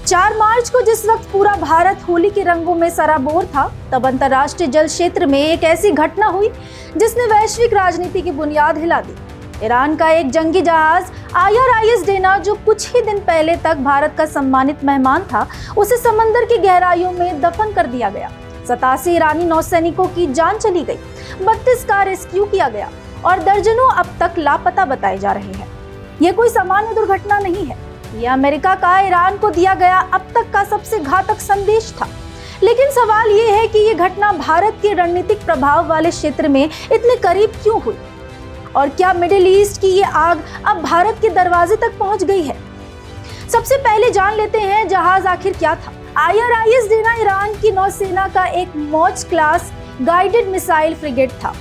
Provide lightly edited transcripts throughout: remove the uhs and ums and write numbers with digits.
4 मार्च को जिस वक्त पूरा भारत होली के रंगों में सराबोर था, तब अंतर्राष्ट्रीय जल क्षेत्र में एक ऐसी घटना हुई जिसने वैश्विक राजनीति की बुनियाद हिला दी। ईरान का एक जंगी जहाज IRIS डेना, जो कुछ ही दिन पहले तक भारत का सम्मानित मेहमान था, उसे समंदर की गहराइयों में दफन कर दिया गया। 87 ईरानी नौसैनिकों की जान चली गई, 32 का रेस्क्यू किया गया और दर्जनों अब तक लापता बताए जा रहे हैं। ये कोई सामान्य दुर्घटना नहीं है, यह अमेरिका का ईरान को दिया गया अब तक का सबसे घातक संदेश था। लेकिन सवाल ये है कि ये घटना भारत के रणनीतिक प्रभाव वाले क्षेत्र में इतने करीब क्यों हुई, और क्या मिडिल ईस्ट की ये आग अब भारत के दरवाजे तक पहुंच गई है? सबसे पहले जान लेते हैं जहाज आखिर क्या था। IRIS डेना ईरान की नौसेना का एक मौज क्लास गाइडेड मिसाइल फ्रिगेट था।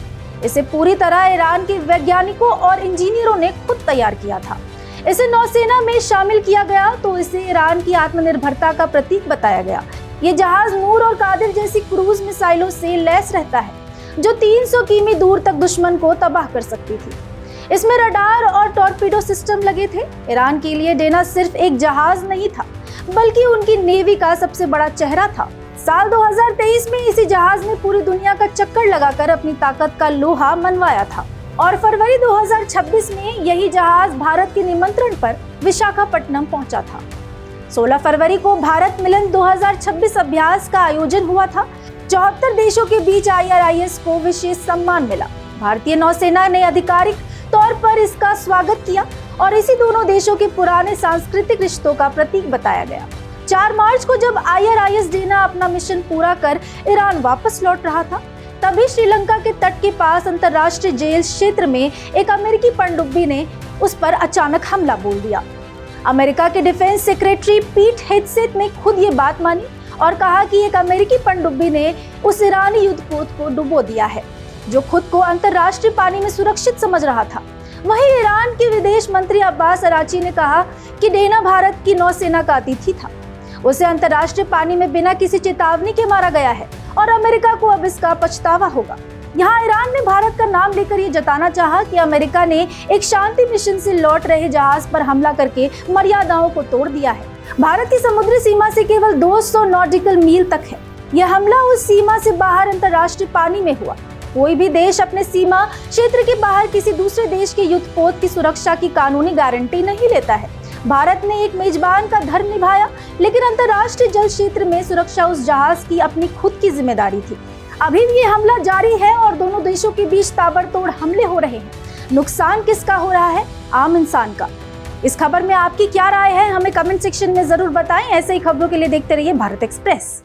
इसे पूरी तरह ईरान के वैज्ञानिकों और इंजीनियरों ने खुद तैयार किया था। इसे नौसेना में शामिल किया गया तो इसे ईरान की आत्मनिर्भरता का प्रतीक बताया गया। ये जहाज नूर और कादिर जैसी क्रूज मिसाइलों से लैस रहता है, जो 300 किमी दूर तक दुश्मन को तबाह कर सकती थी। इसमें रडार और टॉर्पीडो सिस्टम लगे थे। ईरान के लिए डेना सिर्फ एक जहाज नहीं था, बल्कि उनकी नेवी का सबसे बड़ा चेहरा था। साल 2023 में इसी जहाज ने पूरी दुनिया का चक्कर लगाकर अपनी ताकत का लोहा मनवाया था और फरवरी 2026 में यही जहाज भारत के निमंत्रण पर विशाखापट्टनम पहुंचा था। 16 फरवरी को भारत मिलन 2026 अभ्यास का आयोजन हुआ था। 74 देशों के बीच IRIS को विशेष सम्मान मिला। भारतीय नौसेना ने आधिकारिक तौर पर इसका स्वागत किया और इसी दोनों देशों के पुराने सांस्कृतिक रिश्तों का प्रतीक बताया गया। 4 मार्च को जब IRIS डेना अपना मिशन पूरा कर ईरान वापस लौट रहा था, तभी श्रीलंका के तट के पास अंतर्राष्ट्रीय जेल क्षेत्र में एक अमेरिकी पनडुब्बी ने उस पर अचानक हमला बोल दिया। अमेरिका के डिफेंस सेक्रेटरी पीट हेग्सेथ ने खुद ये बात मानी और कहा कि एक अमेरिकी पनडुब्बी ने उस ईरानी युद्धपोत को डुबो दिया है, जो खुद को अंतर्राष्ट्रीय पानी में सुरक्षित समझ रहा था। वहीं ईरान के विदेश मंत्री अब्बास अराची ने कहा कि डेना भारत की नौसेना का अतिथि था, उसे अंतर्राष्ट्रीय पानी में बिना किसी चेतावनी के मारा गया है और अमेरिका को अब इसका पछतावा होगा। यहाँ ईरान ने भारत का नाम लेकर ये जताना चाहा कि अमेरिका ने एक शांति मिशन से लौट रहे जहाज पर हमला करके मर्यादाओं को तोड़ दिया है। भारत की समुद्री सीमा से केवल 200 नॉटिकल मील तक है। यह हमला उस सीमा से बाहर अंतर्राष्ट्रीय पानी में हुआ। कोई भी देश अपने सीमा क्षेत्र के बाहर किसी दूसरे देश के युद्धपोत की सुरक्षा की कानूनी गारंटी नहीं लेता है। भारत ने एक मेजबान का धर्म निभाया, लेकिन अंतर्राष्ट्रीय जल क्षेत्र में सुरक्षा उस जहाज की अपनी खुद की जिम्मेदारी थी। अभी भी ये हमला जारी है और दोनों देशों के बीच ताबड़तोड़ हमले हो रहे हैं। नुकसान किसका हो रहा है? आम इंसान का। इस खबर में आपकी क्या राय है? हमें कमेंट सेक्शन में जरूर बताएं। ऐसे ही खबरों के लिए देखते रहिए भारत एक्सप्रेस।